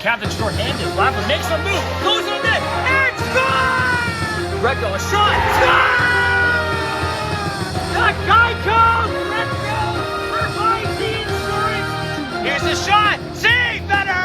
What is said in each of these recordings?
Captain short-handed. Litvak makes a move. Goes on net. And scores! Greco, a shot. Scores! The Greco! Greco provides the insurance. Here's the shot. Save better!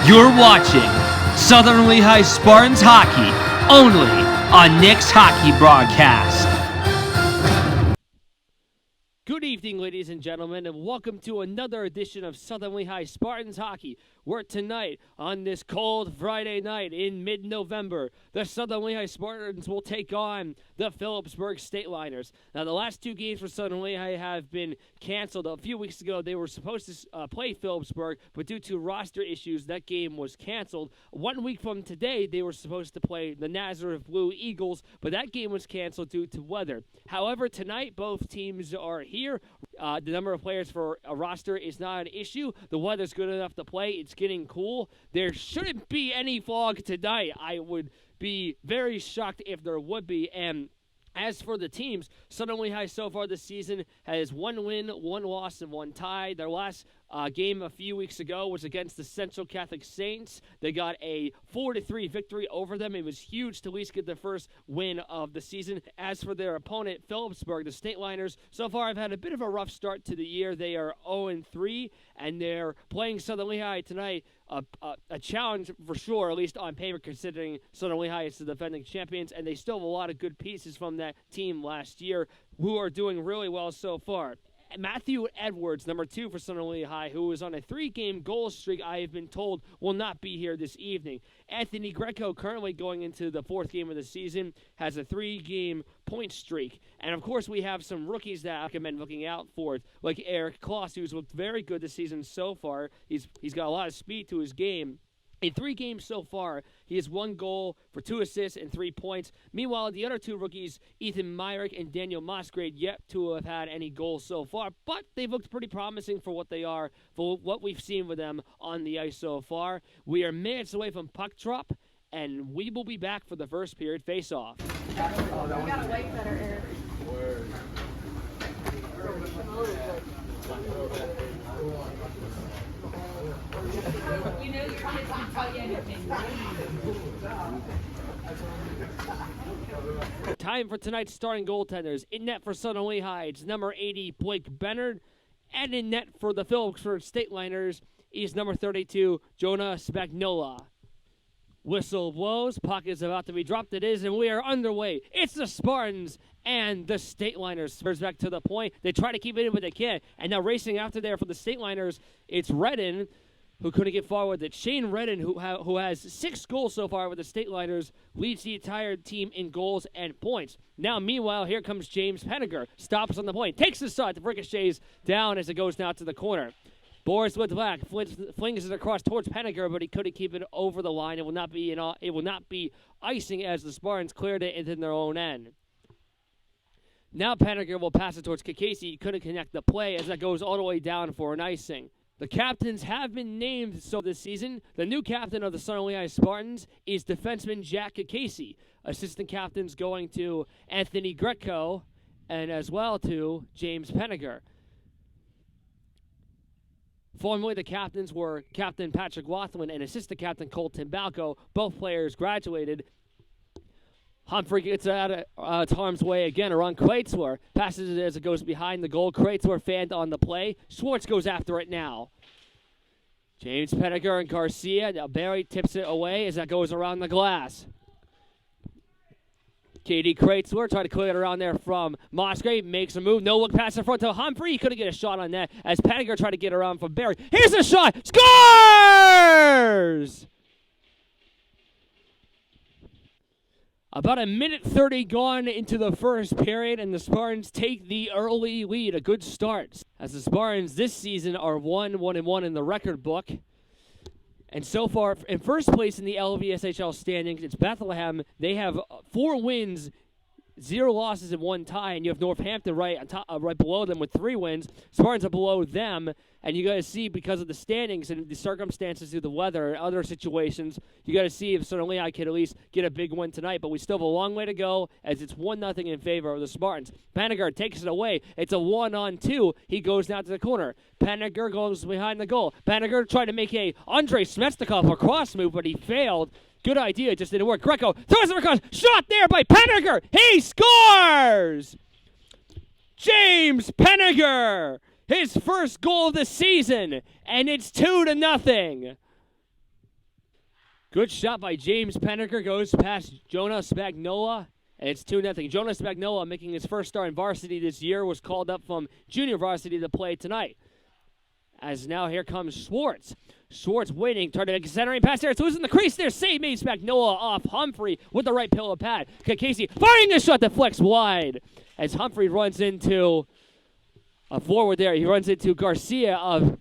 You're watching Southern Lehigh Spartans hockey only on Nick's Hockey Broadcast. Good evening, ladies and gentlemen, and welcome to another edition of Southern Lehigh Spartans hockey, where tonight, on this cold Friday night in mid-November, the Southern Lehigh Spartans will take on the Phillipsburg Stateliners. Now, the last two games for Southern Lehigh have been canceled. A few weeks ago, they were supposed to play Phillipsburg, but due to roster issues, that game was canceled. 1 week from today, they were supposed to play the Nazareth Blue Eagles, but that game was canceled due to weather. However, tonight, both teams are here. The number of players for a roster is not an issue. The weather's good enough to play. It's getting cool. There shouldn't be any fog tonight. I would be very shocked if there would be. And as for the teams, Southern Lehigh so far this season has 1 win, 1 loss, and 1 tie. Their last game a few weeks ago was against the Central Catholic Saints. They got a 4-3 victory over them. It was huge to at least get their first win of the season. As for their opponent, Phillipsburg, the Stateliners, so far have had a bit of a rough start to the year. They are 0-3, and they're playing Southern Lehigh tonight. A challenge for sure, at least on paper, considering Southern Lehigh is the defending champions, and they still have a lot of good pieces from that team last year who are doing really well so far. Matthew Edwards, number 2 for Southern Lehigh, who is on a 3-game goal streak, I have been told will not be here this evening. Anthony Greco, currently going into the 4th game of the season, has a 3-game point streak. And, of course, we have some rookies that I recommend looking out for, like Eric Kloss, who's looked very good this season so far. He's got a lot of speed to his game. In 3 games so far, he has 1 goal for 2 assists and 3 points. Meanwhile, the other 2 rookies, Ethan Myrick and Daniel Mosgrave, yet to have had any goals so far. But they've looked pretty promising for what they are, for what we've seen with them on the ice so far. We are minutes away from puck drop, and we will be back for the first period face-off. You gotta wait better, Eric. You know your kids can tell you anything. Time for tonight's starting goaltenders. In net for Southern Lehigh, it's number 80, Blake Bennard. And in net for the Phillipsburg Stateliners is number 32, Jonah Spagnola. Whistle blows, puck is about to be dropped. It is, and we are underway. It's the Spartans and the Stateliners. Spurs back to the point. They try to keep it in, but they can't. And now racing after there for the Stateliners, it's Redden, who couldn't get far with it. Shane Redden, who has 6 goals so far with the Stateliners, leads the entire team in goals and points. Now, meanwhile, here comes James Phenneger. Stops on the point. Takes the shot. The ricochets down as it goes now to the corner. Boris Litvak flings it across towards Phenneger, but he couldn't keep it over the line. It will not be icing as the Spartans cleared it into their own end. Now Phenneger will pass it towards Kakesi. He couldn't connect the play as that goes all the way down for an icing. The captains have been named so this season. The new captain of the Southern Lehigh Spartans is defenseman Jack Kakesi. Assistant captains going to Anthony Greco and as well to James Phenneger. Formerly, the captains were Captain Patrick Wathlin and Assistant Captain Colton Balco. Both players graduated. Humphrey gets it out of harm's way again around Kreitzler. Passes it as it goes behind the goal. Kreitzler fanned on the play. Schwartz goes after it now. James Phenneger and Garcia. Now Barry tips it away as that goes around the glass. Katie Kreitzler tried to clear it around there from Mosgrave. Makes a move. No look pass in front to Humphrey. He couldn't get a shot on that as Phenneger tried to get around from Barry. Here's a shot. Scores! About a minute 30 gone into the first period, and the Spartans take the early lead. A good start, as the Spartans this season are 1-1-1 in the record book. And so far, in first place in the LVSHL standings, it's Bethlehem. They have 4 wins, 0 losses, and 1 tie. And you have Northampton right on top, right below them with 3 wins. Spartans are below them, And you got to see, because of the standings and the circumstances of the weather and other situations, you got to see if Southern Lehigh can at least get a big win tonight. But we still have a long way to go, as it's 1-0 in favor of the Spartans. Phenneger takes it away. It's a 1-on-2. He goes down to the corner. Phenneger goes behind the goal. Phenneger tried to make a Andrei Smetsnikov a cross move, but he failed. Good idea, just didn't work. Greco throws it across. Shot there by Phenneger. He scores! James Phenneger! His first goal of the season, and it's 2-0. Good shot by James Phenneger, goes past Jonas Spagnola, and it's 2-0. Jonas Spagnola, making his first start in varsity this year, was called up from junior varsity to play tonight. As now here comes Schwartz. Schwartz waiting, trying to make a centering pass there. It's losing the crease there. Save made Spagnola off Humphrey with the right pillow pad. Casey firing the shot that flex wide as Humphrey runs into a forward there. He runs into Garcia of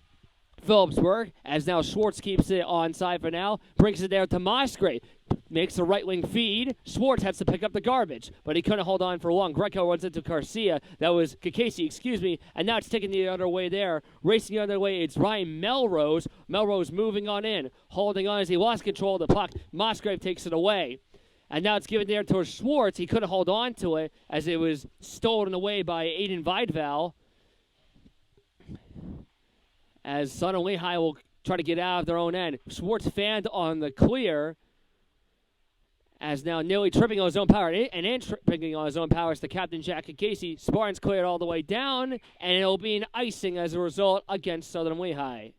Phillipsburg, as now Schwartz keeps it onside for now. Brings it there to Musgrave. Makes a right wing feed. Schwartz has to pick up the garbage, but he couldn't hold on for long. Greco runs into Garcia. That was Casey, and now it's taking the other way there. Racing the other way, it's Ryan Melrose. Melrose moving on in, holding on as he lost control of the puck. Musgrave takes it away. And now it's given there to Schwartz. He couldn't hold on to it as it was stolen away by Aiden Vidval. As Southern Lehigh will try to get out of their own end. Schwartz fanned on the clear, as now nearly tripping on his own power. And tripping on his own power is the captain, Jack Casey. Spartans cleared all the way down, and it'll be an icing as a result against Southern Lehigh.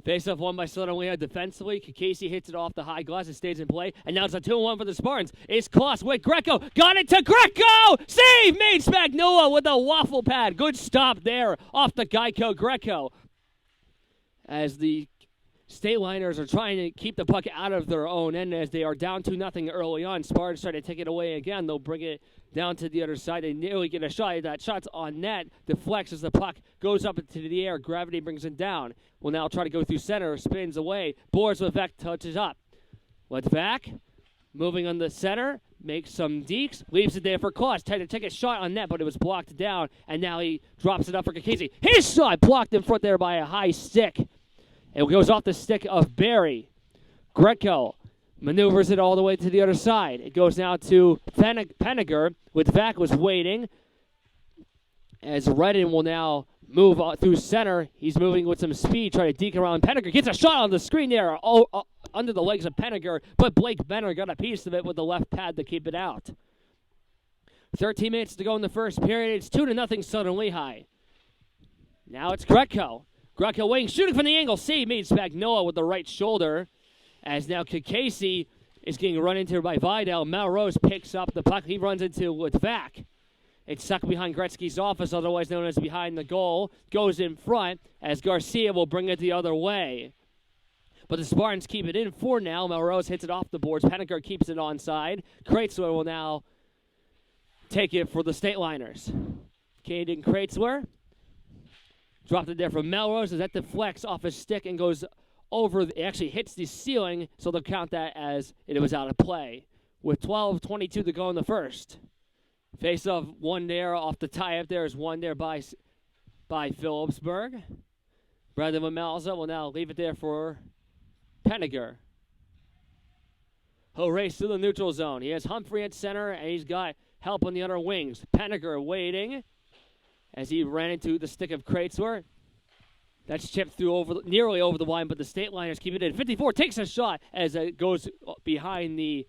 Face-off won by Southern Lehigh defensively. Casey hits it off the high glass. It stays in play. And now it's a 2-1 for the Spartans. It's Kloss with Greco. Got it to Greco! Save made Spagnola with a waffle pad. Good stop there off the Greco. As the Stateliners are trying to keep the puck out of their own end as they are down 2-0 early on. Spartans try to take it away again. They'll bring it down to the other side. They nearly get a shot. That shot's on net. Deflects as the puck goes up into the air. Gravity brings it down. Will now try to go through center. Spins away. Boris Litvak touches up. Litvak moving on the center. Makes some dekes. Leaves it there for Kloss. Tried to take a shot on net, but it was blocked down. And now he drops it up for Casey. His shot blocked in front there by a high stick. It goes off the stick of Barry. Greco maneuvers it all the way to the other side. It goes now to Phenneger. Litvak was waiting. As Redden will now move through center. He's moving with some speed, trying to deke around Phenneger. Gets a shot on the screen there under the legs of Phenneger, but Blake Benner got a piece of it with the left pad to keep it out. 13 minutes to go in the first period. It's 2-0 Southern Lehigh. Now it's Greco. Greco waiting, shooting from the angle. Save made Spagnola with the right shoulder. As now Casey is getting run into by Vidal. Melrose picks up the puck. He runs into Litvak. It's stuck behind Gretzky's office, otherwise known as behind the goal. Goes in front as Garcia will bring it the other way. But the Spartans keep it in for now. Melrose hits it off the boards. Phenneger keeps it onside. Kreitzler will now take it for the Stateliners. Caden Kreitzler dropped it there from Melrose as that deflects off his stick and goes over. It actually hits the ceiling, so they'll count that as it was out of play. With 12:22 to go in the first. Face-off one there off the tie-up. There is one there by Phillipsburg. Brandon Maclsaac will now leave it there for Phenneger. He'll race to the neutral zone. He has Humphrey at center, and he's got help on the other wings. Phenneger waiting as he ran into the stick of Kreitzler. That's chipped through nearly over the line, but the Stateliners keep it in. 54 takes a shot as it goes behind the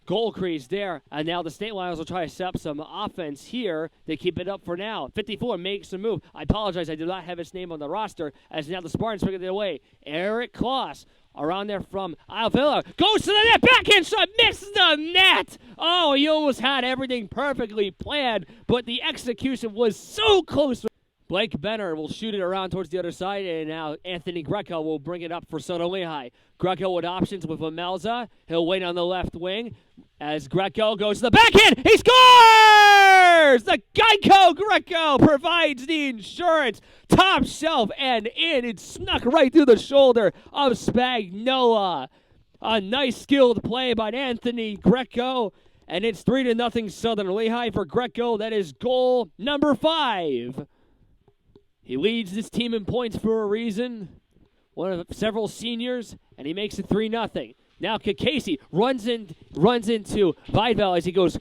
goal crease there. And now the Stateliners will try to set up some offense here. They keep it up for now. 54 makes a move. I apologize, I do not have his name on the roster, as now the Spartans pick it away. Eric Kloss around there from Alvilla. Goes to the net. Backhand shot. Missed the net. Oh, he almost had everything perfectly planned, but the execution was so close. Blake Benner will shoot it around towards the other side, and now Anthony Greco will bring it up for Southern Lehigh. Greco with options with Maclsaac. He'll wait on the left wing as Greco goes to the backhand. He scores! The Greco provides the insurance. Top shelf and in. It snuck right through the shoulder of Spagnola. A nice skilled play by Anthony Greco, and it's 3-0 Southern Lehigh for Greco. That is goal number 5. He leads this team in points for a reason. One of several seniors, and he makes it 3-0. Now Casey runs into Vidal as he goes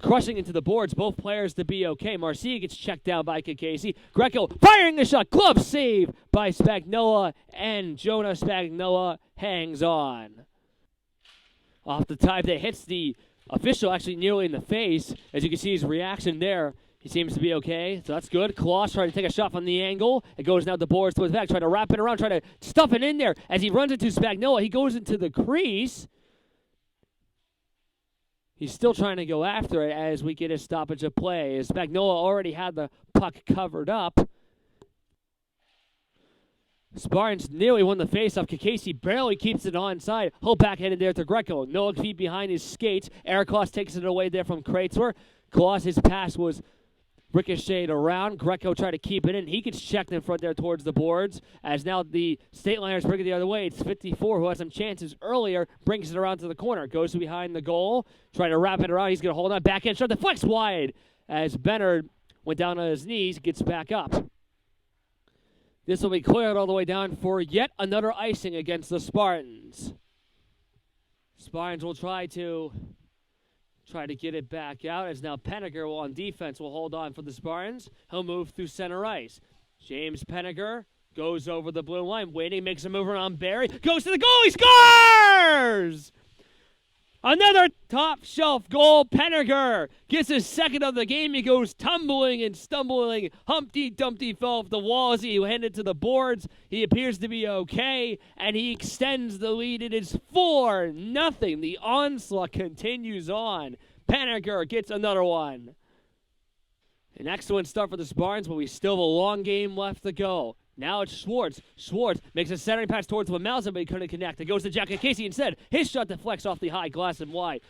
crushing into the boards. Both players to be okay. Marcia gets checked down by Casey. Greco firing the shot. Glove save by Spagnola, and Jonah Spagnola hangs on. Off the time that hits the official actually nearly in the face. As you can see his reaction there. He seems to be okay, so that's good. Kloss trying to take a shot from the angle. It goes now to Boris Litvak, trying to wrap it around, trying to stuff it in there. As he runs into Spagnola, he goes into the crease. He's still trying to go after it as we get a stoppage of play. As Spagnola already had the puck covered up. Spartans nearly won the faceoff. Casey barely keeps it onside. He'll backhanded there to Greco. No feet behind his skates. Eric Kloss takes it away there from Kreitzwer. Kloss, his pass was ricocheted around. Greco tried to keep it in. He gets checked in front there towards the boards. As now the Stateliners bring it the other way. It's 54, who had some chances earlier. Brings it around to the corner. Goes to behind the goal. Trying to wrap it around. He's going to hold on. Backhand shot. Deflects wide. As Bennard went down on his knees. Gets back up. This will be cleared all the way down for yet another icing against the Spartans. Spartans will try to get it back out, as now Phenneger on defense will hold on for the Spartans. He'll move through center ice. James Phenneger goes over the blue line, waiting, makes a move around Barry, goes to the goal, he scores! Another top shelf goal. Phenneger gets his second of the game. He goes tumbling and stumbling. Humpty Dumpty fell off the wall as he handed to the boards. He appears to be okay, and he extends the lead. It is 4-0. The onslaught continues on. Phenneger gets another one. An excellent start for the Spartans, but we still have a long game left to go. Now it's Schwartz. Schwartz makes a centering pass towards Maclsaac, but he couldn't connect. It goes to Jack Casey instead. His shot deflects off the high glass and wide.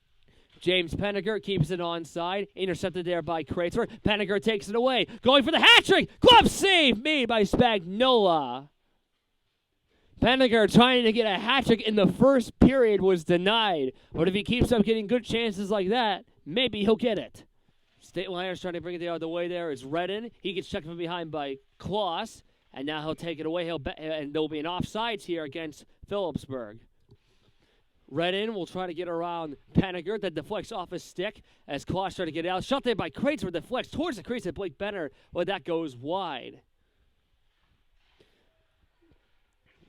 James Phenneger keeps it onside. Intercepted there by Kreitzwer. Phenneger takes it away. Going for the hat trick. Glove save made by Spagnola. Phenneger trying to get a hat trick in the first period was denied. But if he keeps up getting good chances like that, maybe he'll get it. Stateliners trying to bring it the other way there is Redden. He gets checked from behind by Kloss. And now he'll take it away. And there'll be an offsides here against Phillipsburg. Redden will try to get around Phenneger. That deflects off his stick as Kloss tries to get out. Shot there by Kreitzwer. Deflects towards the crease at Blake Benner. Well, that goes wide.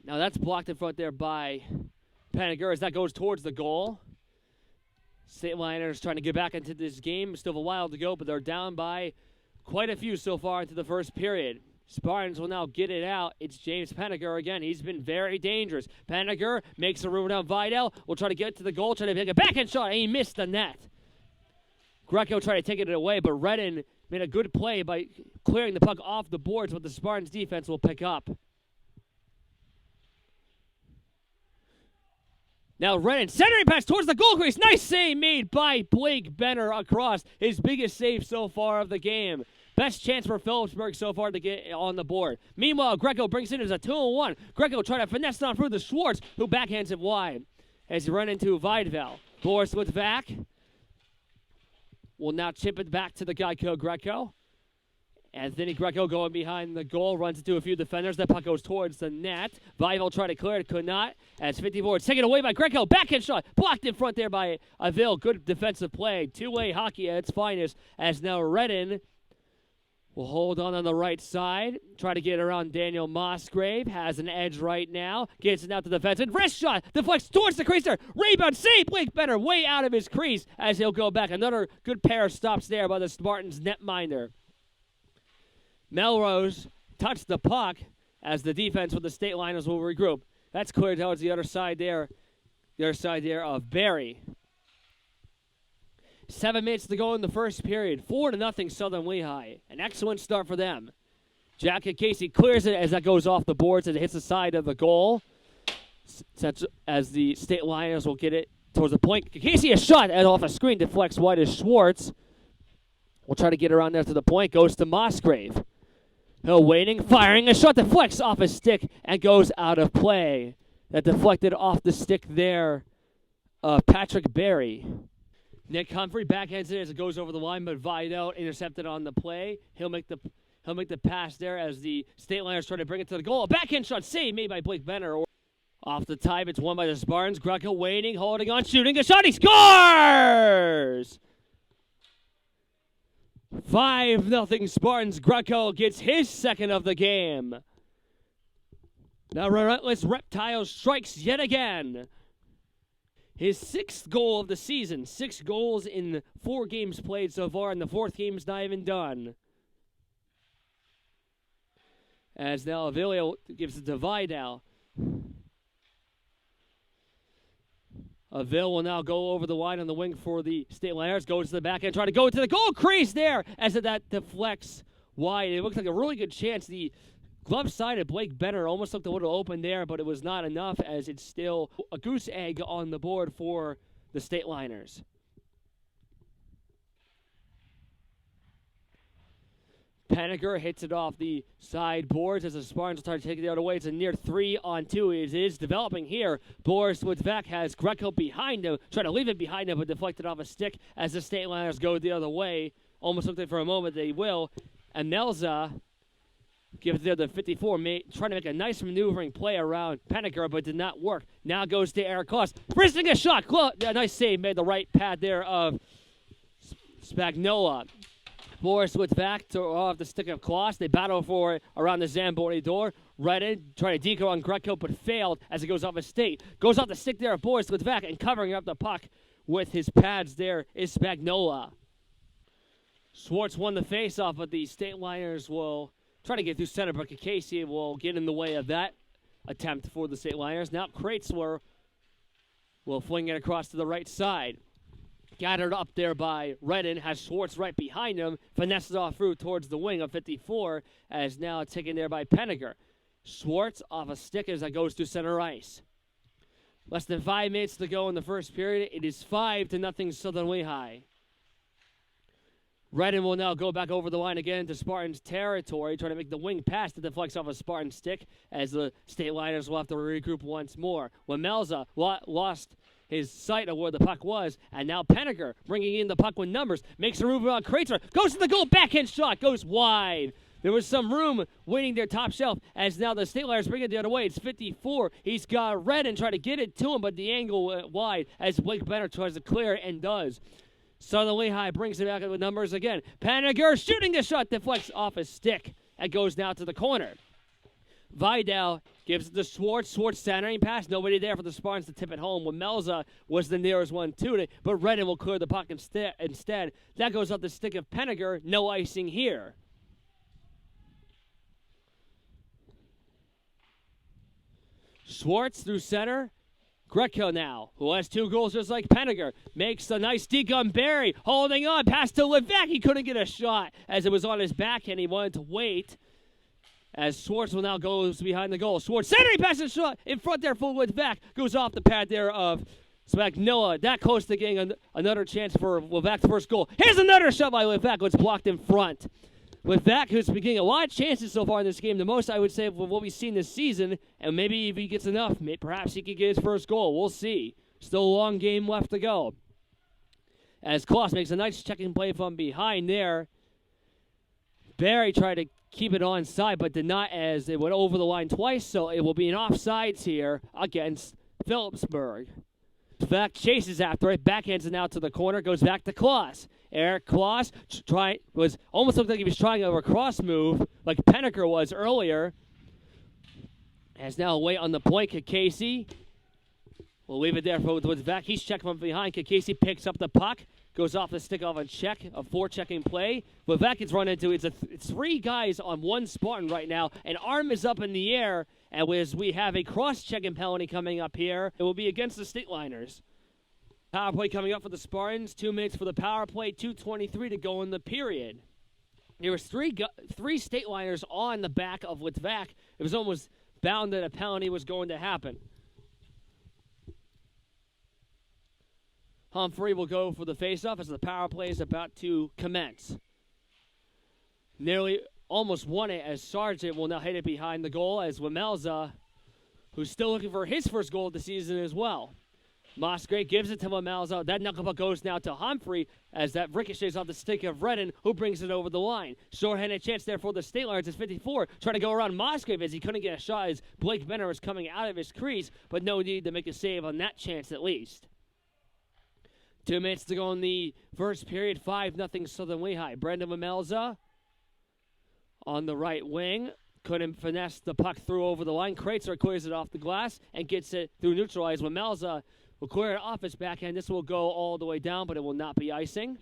Now that's blocked in front there by Phenneger as that goes towards the goal. Stateliners trying to get back into this game. Still have a while to go, but they're down by quite a few so far into the first period. Spartans will now get it out. It's James Phenneger again. He's been very dangerous. Phenneger makes a room down. Vidal will try to get to the goal, try to take a backhand shot, and he missed the net. Greco tried to take it away, but Redden made a good play by clearing the puck off the boards, what the Spartans defense will pick up. Now Redden, centering pass towards the goal crease. Nice save made by Blake Benner across. His biggest save so far of the game. Best chance for Phillipsburg so far to get on the board. Meanwhile, Greco brings it as a 2-on-1. Greco trying to finesse down through the Schwartz, who backhands it wide as he run into Vidal. Boris Litvak will now chip it back to the Geico Greco. Anthony Greco going behind the goal, runs into a few defenders. That puck goes towards the net. Vidal tried to clear it, could not. As 54, it's taken away by Greco. Backhand shot, blocked in front there by Avil. Good defensive play. Two-way hockey at its finest. As now Redden will hold on the right side. Try to get around Daniel Musgrave. Has an edge right now. Gets it out to the defense. And wrist shot. Deflects towards the crease there. Rebound. Save. Blake Benner way out of his crease as he'll go back. Another good pair of stops there by the Spartans netminder. Melrose touched the puck as the defense with the Stateliners will regroup. That's cleared towards the other side there. The other side there of Barry. 7 minutes to go in the first period. 4-0 Southern Lehigh. An excellent start for them. Jack Casey clears it as that goes off the boards and it hits the side of the goal. As the Stateliners will get it towards the point. Casey a shot and off a screen deflects wide as Schwartz. Will try to get around there to the point. Goes to Musgrave. Hill waiting, firing a shot, deflects off his stick and goes out of play. That deflected off the stick there of Patrick Barry. Nick Humphrey backhands it as it goes over the line, but Vidal intercepted on the play. He'll He'll make the pass there as the Stateliners try to bring it to the goal. A backhand shot save made by Blake Benner. Off the type, it's won by the Spartans. Greco waiting, holding on, shooting. A shot, he scores! 5-0 Spartans. Greco gets his second of the game. Now Relentless Reptile strikes yet again. His 6th goal of the season. 6 goals in 4 games played so far, and the 4th game's not even done. As now Avilio gives it to Vidal. Avil will now go over the line on the wing for the Stateliners. Goes to the back end, trying to go to the goal crease there as that deflects wide. It looked like a really good chance. The glove side of Blake Benner almost looked a little open there, but it was not enough as it's still a goose egg on the board for the Stateliners. Phenneger hits it off the side boards as the Spartans try to take it the other way. It's a near 3-on-2. It is developing here. Boris Litvak has Greco behind him, trying to leave it behind him, but deflected off a stick as the Stateliners go the other way. Almost looked like for a moment they will. And Maclsaac gives it there to 54, trying to make a nice maneuvering play around Phenneger, but did not work. Now goes to Eric Kloss. Risking a shot. A nice save, made the right pad there of Spagnola. Boris Litvak off the stick of Kloss. They battle for it around the Zamboni door. Redden trying to deco on Greco, but failed as it goes off his stick. Goes off the stick there of Boris Litvak, and covering up the puck with his pads there is Spagnola. Schwartz won the faceoff, but the Stateliners will try to get through center, but Casey will get in the way of that attempt for the Stateliners. Now Kreitzler will fling it across to the right side. Gathered up there by Redden, has Schwartz right behind him, finesses off through towards the wing of 54, as now taken there by Phenneger. Schwartz off a stick as that goes to center ice. Less than 5 minutes to go in the first period. It is 5-0 Southern Lehigh. Redden will now go back over the line again to Spartans territory, trying to make the wing pass that deflects off a Spartan stick, as the Stateliners will have to regroup once more. When Maclsaac lost his sight of where the puck was, and now Phenneger bringing in the puck with numbers, makes a move on Kreitzler, goes to the goal, backhand shot, goes wide. There was some room waiting there top shelf, as now the Stateliners bring it the other way. It's 54. He's got Redden trying to get it to him, but the angle went wide as Blake Benner tries to clear it and does. Southern Lehigh brings it back with numbers again. Phenneger shooting the shot, deflects off his stick, and goes now to the corner. Vidal gives it to Schwartz. Schwartz centering pass. Nobody there for the Spartans to tip it home. When Maclsaac was the nearest one to it, but Redden will clear the puck instead. That goes up the stick of Phenneger. No icing here. Schwartz through center. Greco now, who has 2 goals just like Phenneger, makes a nice deke on Barry. Holding on. Pass to Litvak. He couldn't get a shot as it was on his backhand. He wanted to wait. As Schwartz will now goes behind the goal. Schwartz centering pass and shot in front there for Litvak. Goes off the pad there of Spagnola. That close to getting another chance for Litvak's first goal. Here's another shot by Litvak. It's blocked in front. Litvak, who's been getting a lot of chances so far in this game, the most I would say of what we've seen this season, and maybe if he gets enough, perhaps he could get his first goal. We'll see. Still a long game left to go. As Kloss makes a nice checking play from behind there. Barry tried to keep it onside, but did not, as it went over the line twice, so it will be an offsides here against Phillipsburg. Litvak chases after it, backhands it out to the corner, goes back to Kloss. Eric Kloss almost looked like he was trying a cross move, like Phenneger was earlier. Has now away on the point, Casey. We'll leave it there for Litvak. He's checking from behind. Casey picks up the puck. Goes off the stick off a check, a forechecking play. Litvak gets run into. It's 3 guys on 1 Spartan right now. An arm is up in the air, and as we have a cross-checking penalty coming up here, it will be against the Stateliners. Power play coming up for the Spartans. 2 minutes for the power play. 2:23 to go in the period. There was 3 Stateliners on the back of Litvak. It was almost bound that a penalty was going to happen. Humphrey will go for the faceoff as the power play is about to commence. Nearly almost won it as Sargent will now hit it behind the goal as Maclsaac, who's still looking for his first goal of the season as well. Musgrave gives it to Maclsaac. That knucklepuck goes now to Humphrey as that ricochets off the stick of Redden, who brings it over the line. Short-handed chance there for the Stateliners. It's 54. Trying to go around Musgrave as he couldn't get a shot as Blake Benner was coming out of his crease, but no need to make a save on that chance at least. 2 minutes to go in the first period. 5-0 Southern Lehigh. Brendan Maclsaac on the right wing. Couldn't finesse the puck through over the line. Kreitzer clears it off the glass and gets it through neutralized. Maclsaac will clear it off his backhand. This will go all the way down, but it will not be icing.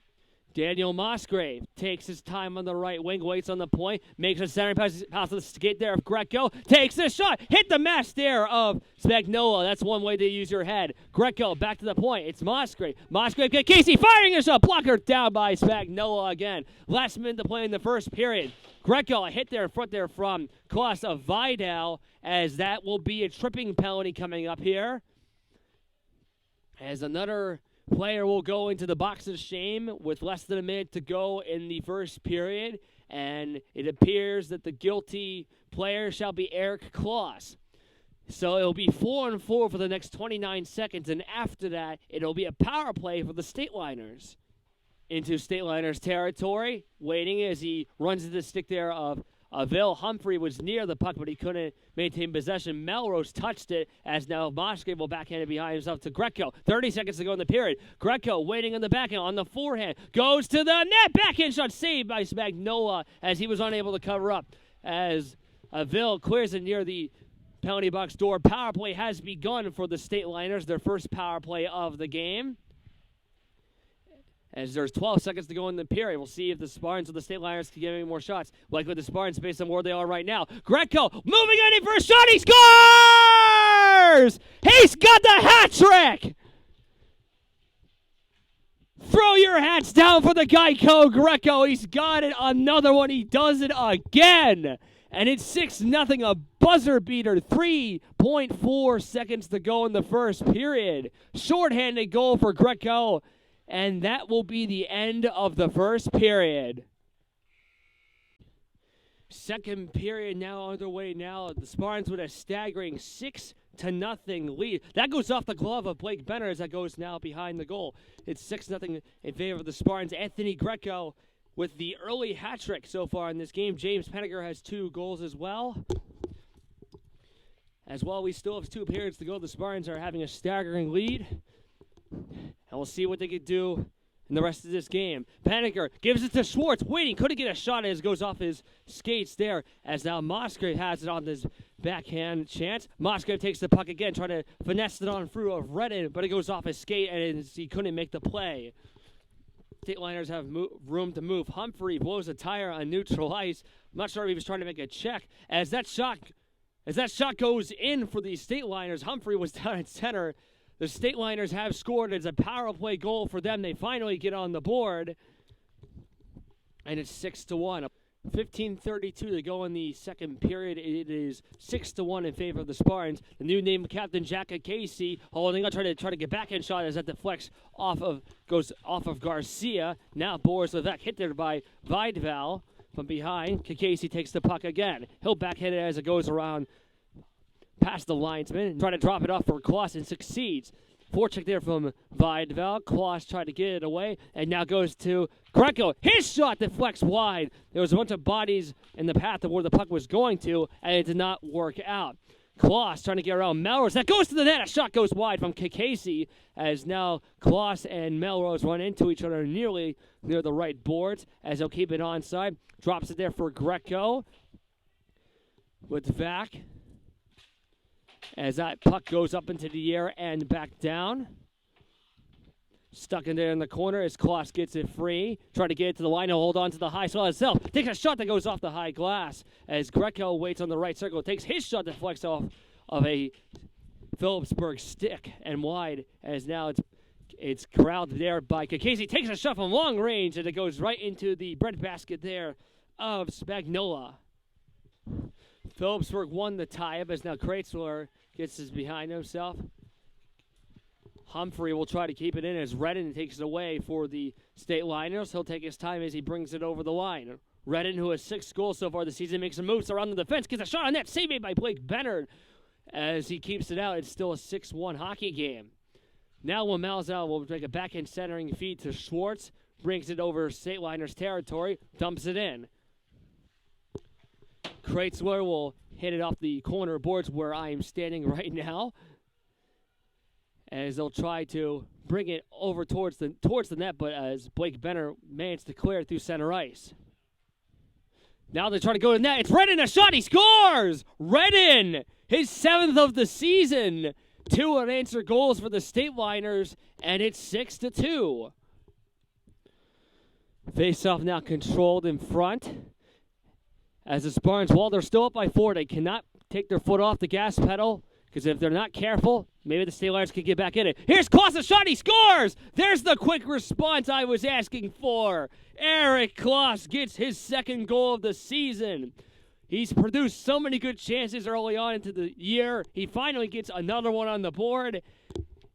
Daniel Musgrave takes his time on the right wing, waits on the point, makes a center pass to the skate there of Greco, takes a shot, hit the mask there of Spagnola. That's one way to use your head. Greco back to the point. It's Musgrave. Musgrave, Casey firing a shot, blocker down by Spagnola again. Last minute to play in the first period. Greco, a hit there in front there from Kloss of Vidal, as that will be a tripping penalty coming up here. As another player will go into the box of shame with less than a minute to go in the first period, and it appears that the guilty player shall be Eric Kloss. So it'll be 4-4 for the next 29 seconds, and after that, it'll be a power play for the Stateliners. Into Stateliners territory, waiting as he runs into the stick there of Vil. Humphrey was near the puck, but he couldn't maintain possession. Melrose touched it, as now Musgrave will backhand it behind himself to Greco. 30 seconds to go in the period. Greco waiting on the backhand, on the forehand. Goes to the net. Backhand shot saved by Spagnola as he was unable to cover up. As Vil clears it near the penalty box door. Power play has begun for the Stateliners, their first power play of the game. As there's 12 seconds to go in the period. We'll see if the Spartans or the Stateliners can get any more shots. Likely the Spartans based on where they are right now. Greco moving in for a shot. He scores! He's got the hat trick! Throw your hats down for the Geico Greco. He's got it. Another one. He does it again. And it's 6-0, a buzzer beater. 3.4 seconds to go in the first period. Shorthanded goal for Greco. And that will be the end of the first period. Second period now underway now. The Spartans with a staggering 6-0 lead. That goes off the glove of Blake Benner as that goes now behind the goal. It's 6-0 in favor of the Spartans. Anthony Greco with the early hat trick so far in this game. James Phenneger has 2 goals as well. As well, we still have 2 periods to go. The Spartans are having a staggering lead. And we'll see what they can do in the rest of this game. Phenneger gives it to Schwartz. Waiting. Couldn't get a shot as it goes off his skates there. As now Musgrave has it on this backhand chance. Musgrave takes the puck again. Trying to finesse it on through of Redden. But it goes off his skate and he couldn't make the play. Stateliners have room to move. Humphrey blows a tire on neutral ice. I'm not sure if he was trying to make a check. As that shot goes in for the Stateliners, Humphrey was down at center. The Stateliners have scored. It's a power play goal for them. They finally get on the board. And it's 6-1. 15:32 to go in the second period. It is 6-1 in favor of the Spartans. The new name captain Jack Casey holding up, trying to get backhand shot as that deflects goes off of Garcia. Now Boris Litvak hit there by Vidal from behind. Casey takes the puck again. He'll backhand it as it goes around past the linesman, trying to drop it off for Kloss and succeeds. Forecheck there from Vidal. Kloss tried to get it away, and now goes to Greco. His shot deflects wide. There was a bunch of bodies in the path of where the puck was going to, and it did not work out. Kloss trying to get around Melrose. That goes to the net. A shot goes wide from Casey, as now Kloss and Melrose run into each other nearly near the right boards, as they'll keep it onside. Drops it there for Greco with Vac. As that puck goes up into the air and back down. Stuck in there in the corner as Kloss gets it free. Trying to get it to the line and hold on to the high slot itself. Takes a shot that goes off the high glass as Greco waits on the right circle. Takes his shot that deflects off of a Phillipsburg stick and wide, as now it's corralled there by Casey. Takes a shot from long range and it goes right into the breadbasket there of Spagnola. Phillipsburg won the tie-up as now Kreitzer gets his behind himself. Humphrey will try to keep it in as Redden takes it away for the Stateliners. He'll take his time as he brings it over the line. Redden, who has 6 goals so far this season, makes some moves around the defense, gets a shot on net, saved by Blake Benner as he keeps it out. It's still a 6-1 hockey game. Now Maclsaac will make a backhand centering feed to Schwartz, brings it over Stateliners territory, dumps it in. Kreutzler will hit it off the corner boards where I am standing right now, as they'll try to bring it over towards the net, but as Blake Benner managed to clear it through center ice. Now they try to go to the net. It's Redden, a shot. He scores! Redden, his 7th of the season. 2 unanswered goals for the Stateliners, and it's 6-2. Faceoff now controlled in front. As the Spartans, while they're still up by 4, they cannot take their foot off the gas pedal, because if they're not careful, maybe the Stateliners could get back in it. Here's Kloss, a shot, he scores! There's the quick response I was asking for. Eric Kloss gets his 2nd goal of the season. He's produced so many good chances early on into the year. He finally gets another one on the board.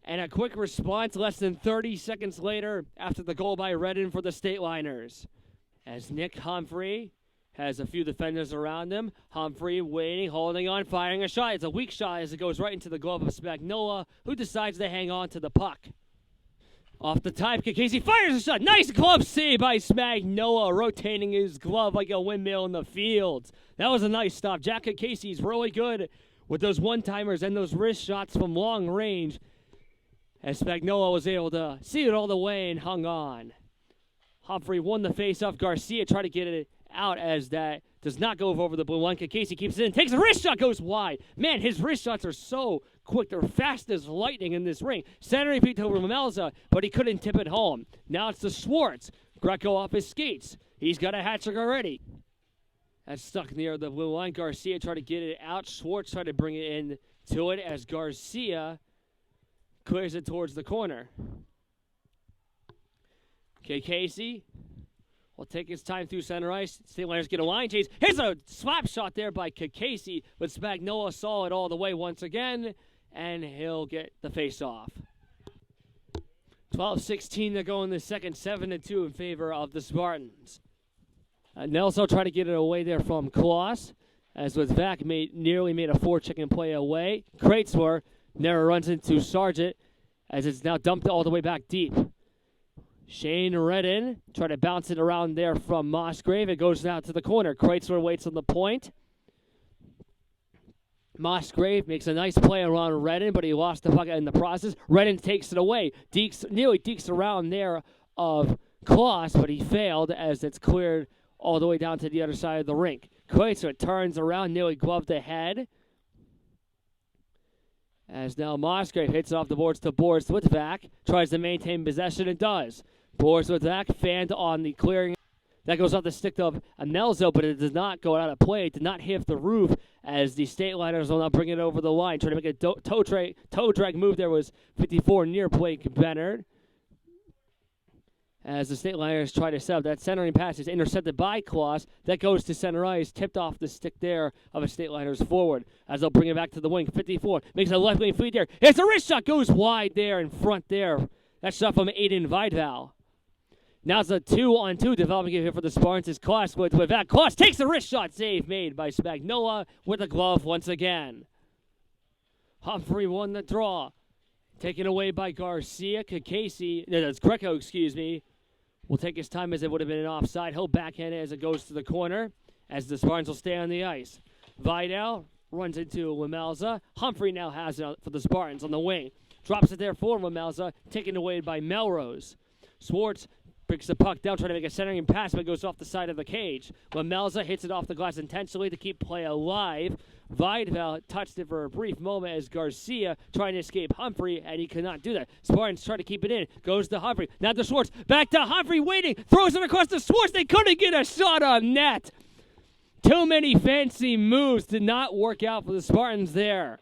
And a quick response less than 30 seconds later after the goal by Redden for the Stateliners. As Nick Humphrey has a few defenders around him. Humphrey waiting, holding on, firing a shot. It's a weak shot as it goes right into the glove of Spagnola, who decides to hang on to the puck. Off the type, Casey fires a shot. Nice glove save by Spagnola, rotating his glove like a windmill in the field. That was a nice stop. Jack Casey's really good with those one-timers and those wrist shots from long range, as Spagnola was able to see it all the way and hung on. Humphrey won the face-off. Garcia tried to get it out as that does not go over the blue line. Casey keeps it in, takes a wrist shot, goes wide. Man, his wrist shots are so quick. They're fast as lightning in this ring. Centering feed over Maclsaac, but he couldn't tip it home. Now it's to Schwartz. Greco off his skates. He's got a hat trick already. That's stuck near the blue line. Garcia tried to get it out. Schwartz tried to bring it in to it as Garcia clears it towards the corner. Casey will take his time through center ice. Stateliners get a line chase. Here's a slap shot there by Casey, but Spagnola saw it all the way once again, and he'll get the face-off. 12:16 to go in the second, 7-2 in favor of the Spartans. Nelson tried to get it away there from Kloss, as Litvak nearly made a forecheck play away. Kreutzler never runs into Sargent, as it's now dumped all the way back deep. Shane Redden tried to bounce it around there from Musgrave. It goes out to the corner. Kreutzler waits on the point. Musgrave makes a nice play around Redden, but he lost the puck in the process. Redden takes it away. Nearly dekes around there of Kloss, but he failed as it's cleared all the way down to the other side of the rink. Kreutzler turns around, nearly gloved ahead. As now Musgrave hits off the boards to Boris Litvak. Tries to maintain possession and does. Boris Litvak fanned on the clearing. That goes off the stick of Anelzo, but it does not go out of play. It did not hit the roof as the Stateliners will now bring it over the line. Trying to make a toe drag move there was 54 near Blake Benner. As the Stateliners try to set up that centering pass is intercepted by Kloss. That goes to center ice, tipped off the stick there of a Stateliners forward. As they'll bring it back to the wing. 54 makes a left wing feed there. It's a wrist shot, goes wide there in front there. That shot from Aiden Vidval. Now it's a 2-on-2 developing here for the Spartans. Is Kloss with that. Kloss takes the wrist shot, save made by Spagnola with a glove once again. Humphrey won the draw. Taken away by Garcia. Casey, no, that's Greco, excuse me. Will take his time as it would have been an offside. He'll backhand it as it goes to the corner, as the Spartans will stay on the ice. Vidal runs into Maclsaac. Humphrey now has it for the Spartans on the wing. Drops it there for Maclsaac, taken away by Melrose. Schwartz brings the puck down, trying to make a centering pass, but goes off the side of the cage. Maclsaac hits it off the glass intentionally to keep play alive. Vidal touched it for a brief moment as Garcia trying to escape Humphrey, and he could not do that. Spartans try to keep it in. Goes to Humphrey. Now to Schwartz. Back to Humphrey waiting. Throws it across to Schwartz. They couldn't get a shot on net. Too many fancy moves did not work out for the Spartans there.